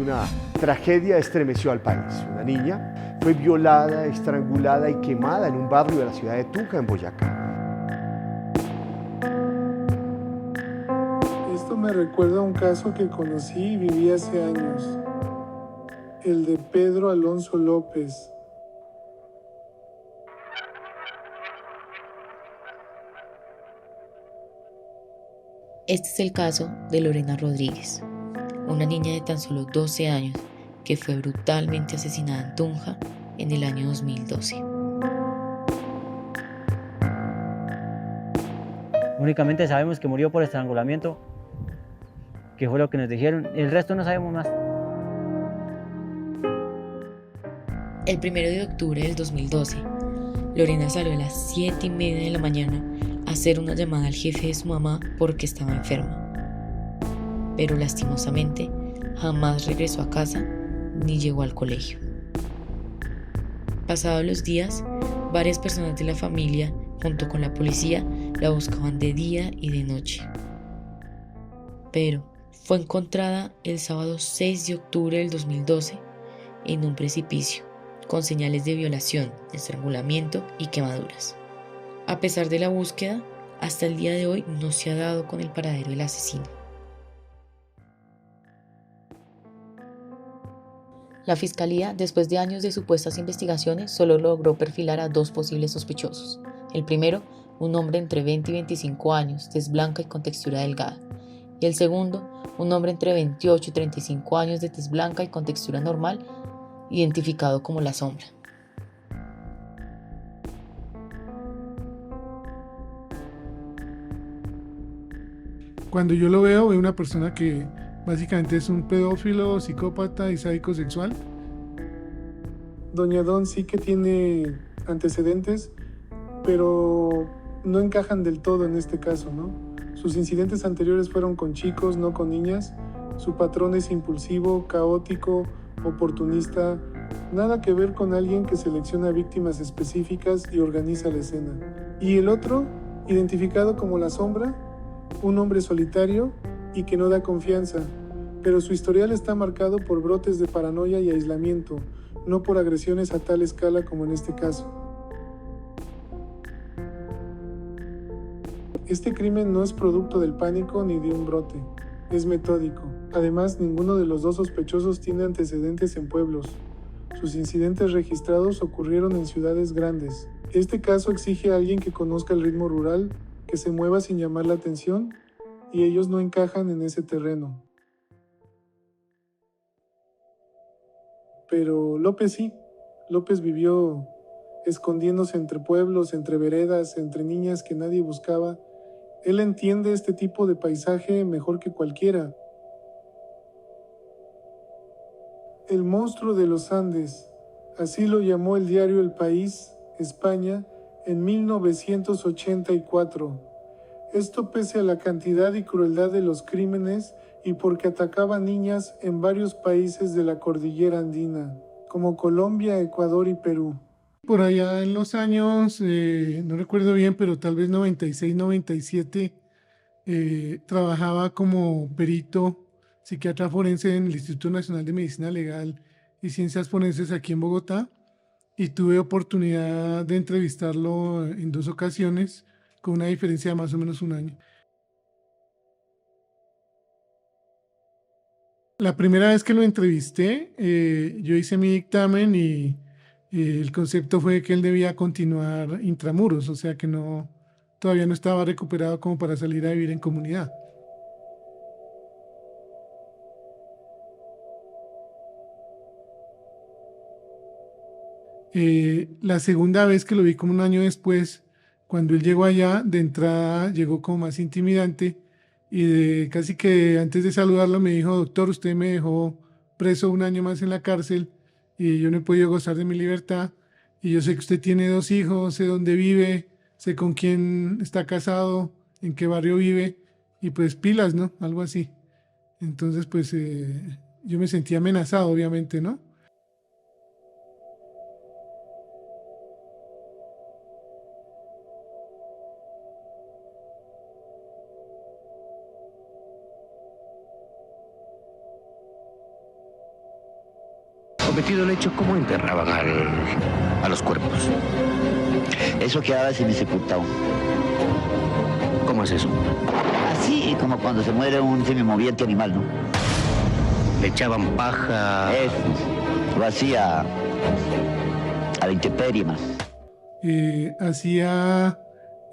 una tragedia estremeció al país. Una niña fue violada, estrangulada y quemada en un barrio de la ciudad de Tunja, en Boyacá. Esto me recuerda a un caso que conocí y viví hace años, el de Pedro Alonso López. Este es el caso de Lorena Rodríguez, una niña de tan solo 12 años que fue brutalmente asesinada en Tunja en el año 2012. Únicamente sabemos que murió por estrangulamiento, que fue lo que nos dijeron. El resto no sabemos más. El 1 de octubre del 2012, Lorena salió a las 7:30 de la mañana a hacer una llamada al jefe de su mamá porque estaba enferma. Pero lastimosamente jamás regresó a casa ni llegó al colegio. Pasados los días, varias personas de la familia, junto con la policía, la buscaban de día y de noche. Pero fue encontrada el sábado 6 de octubre del 2012 en un precipicio, con señales de violación, estrangulamiento y quemaduras. A pesar de la búsqueda, hasta el día de hoy no se ha dado con el paradero del asesino. La fiscalía, después de años de supuestas investigaciones, solo logró perfilar a 2 posibles sospechosos. El primero, un hombre entre 20 y 25 años, tez blanca y con textura delgada. Y el segundo, un hombre entre 28 y 35 años de tez blanca y con textura normal, identificado como La Sombra. Cuando yo lo veo una persona que básicamente es un pedófilo, psicópata y sádico sexual. Doña Don sí que tiene antecedentes, pero no encajan del todo en este caso, ¿no? Sus incidentes anteriores fueron con chicos, no con niñas. Su patrón es impulsivo, caótico, oportunista. Nada que ver con alguien que selecciona víctimas específicas y organiza la escena. Y el otro, identificado como La Sombra, un hombre solitario y que no da confianza, pero su historial está marcado por brotes de paranoia y aislamiento, no por agresiones a tal escala como en este caso. Este crimen no es producto del pánico ni de un brote, es metódico. Además, ninguno de los 2 sospechosos tiene antecedentes en pueblos. Sus incidentes registrados ocurrieron en ciudades grandes. Este caso exige a alguien que conozca el ritmo rural, que se mueva sin llamar la atención, y ellos no encajan en ese terreno. Pero López sí. López vivió escondiéndose entre pueblos, entre veredas, entre niñas que nadie buscaba. Él entiende este tipo de paisaje mejor que cualquiera. El monstruo de los Andes, así lo llamó el diario El País, España, en 1984. Esto pese a la cantidad y crueldad de los crímenes y porque atacaba niñas en varios países de la cordillera andina, como Colombia, Ecuador y Perú. Por allá en los años, no recuerdo bien, pero tal vez 96, 97, trabajaba como perito psiquiatra forense en el Instituto Nacional de Medicina Legal y Ciencias Forenses aquí en Bogotá, y tuve oportunidad de entrevistarlo en 2 ocasiones con una diferencia de más o menos un año. La primera vez que lo entrevisté, yo hice mi dictamen y el concepto fue que él debía continuar intramuros, o sea que no, todavía no estaba recuperado como para salir a vivir en comunidad. La segunda vez que lo vi como un año después, cuando él llegó allá, de entrada llegó como más intimidante y casi que antes de saludarlo me dijo: doctor, usted me dejó preso un año más en la cárcel y yo no he podido gozar de mi libertad, y yo sé que usted tiene 2 hijos, sé dónde vive, sé con quién está casado, en qué barrio vive, y pues pilas, ¿no? Algo así. Entonces pues yo me sentí amenazado, obviamente, ¿no? Cometido el hecho, ¿cómo enterraban a los cuerpos? Eso quedaba sin ejecutado. ¿Cómo es eso? Así como cuando se muere un semimoviente animal, ¿no? ¿Le echaban paja? Eso, lo hacía a la intemperie más. Hacía,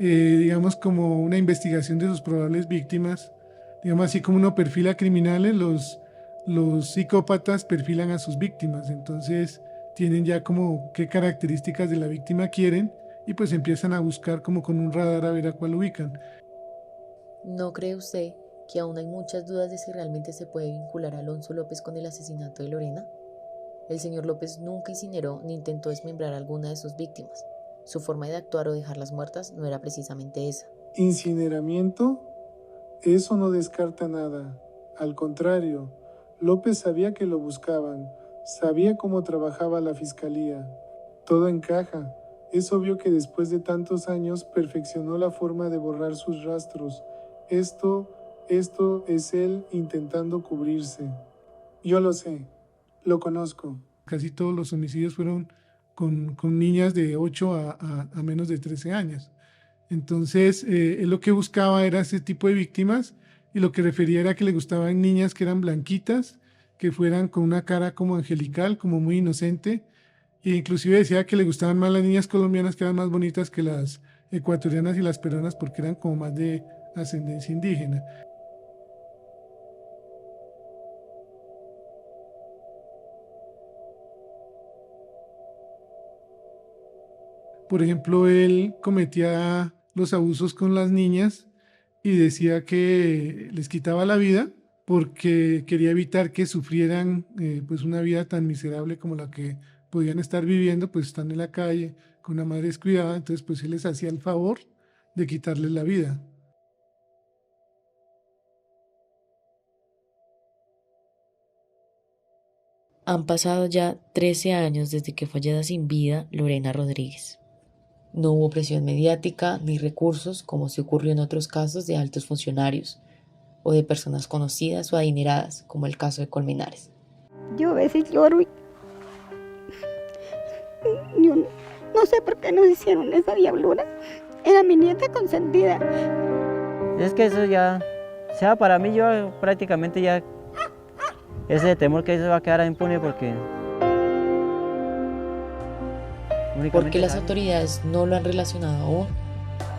digamos, como una investigación de sus probables víctimas. Digamos, así como uno perfila criminales, los psicópatas perfilan a sus víctimas. Entonces tienen ya como qué características de la víctima quieren y pues empiezan a buscar como con un radar a ver a cuál ubican. ¿No cree usted que aún hay muchas dudas de si realmente se puede vincular a Alonso López con el asesinato de Lorena? El señor López nunca incineró ni intentó desmembrar a alguna de sus víctimas. Su forma de actuar o dejarlas muertas no era precisamente esa. ¿Incineramiento? Eso no descarta nada. Al contrario, López sabía que lo buscaban, sabía cómo trabajaba la fiscalía. Todo encaja. Es obvio que después de tantos años perfeccionó la forma de borrar sus rastros. Esto es él intentando cubrirse. Yo lo sé, lo conozco. Casi todos los homicidios fueron con niñas de 8 a menos de 13 años. Entonces, él lo que buscaba era ese tipo de víctimas y lo que refería era que le gustaban niñas que eran blanquitas, que fueran con una cara como angelical, como muy inocente, e inclusive decía que le gustaban más las niñas colombianas, que eran más bonitas que las ecuatorianas y las peruanas porque eran como más de ascendencia indígena. Por ejemplo, él cometía los abusos con las niñas y decía que les quitaba la vida porque quería evitar que sufrieran pues una vida tan miserable como la que podían estar viviendo, pues están en la calle con una madre descuidada, entonces pues él les hacía el favor de quitarles la vida. Han pasado ya 13 años desde que fue hallada sin vida Lorena Rodríguez. No hubo presión mediática ni recursos como se ocurrió en otros casos de altos funcionarios o de personas conocidas o adineradas, como el caso de Colmenares. Yo a veces lloro y yo no sé por qué nos hicieron esa diablura. Era mi nieta consentida. Es que eso ya, o sea, para mí yo prácticamente ya, ese temor que eso va a quedar impune porque... Porque las autoridades no lo han relacionado aún,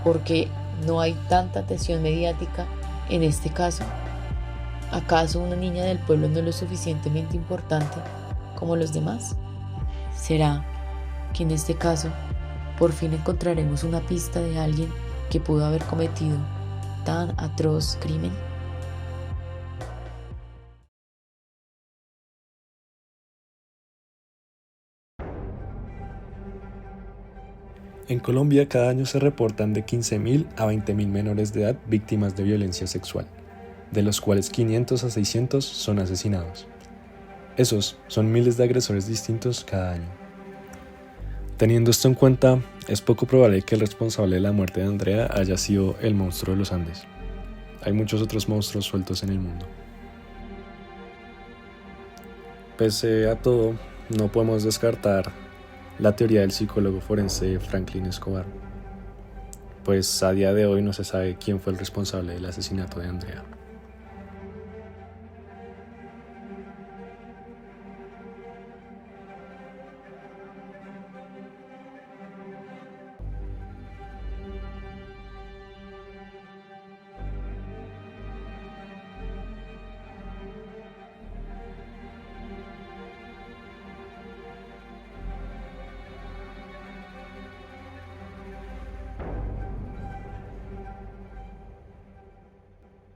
porque no hay tanta atención mediática en este caso. ¿Acaso una niña del pueblo no es lo suficientemente importante como los demás? ¿Será que en este caso por fin encontraremos una pista de alguien que pudo haber cometido tan atroz crimen? En Colombia cada año se reportan de 15.000 a 20.000 menores de edad víctimas de violencia sexual, de los cuales 500 a 600 son asesinados. Esos son miles de agresores distintos cada año. Teniendo esto en cuenta, es poco probable que el responsable de la muerte de Andrea haya sido el monstruo de los Andes. Hay muchos otros monstruos sueltos en el mundo. Pese a todo, no podemos descartar la teoría del psicólogo forense Franklin Escobar, pues a día de hoy no se sabe quién fue el responsable del asesinato de Andrea.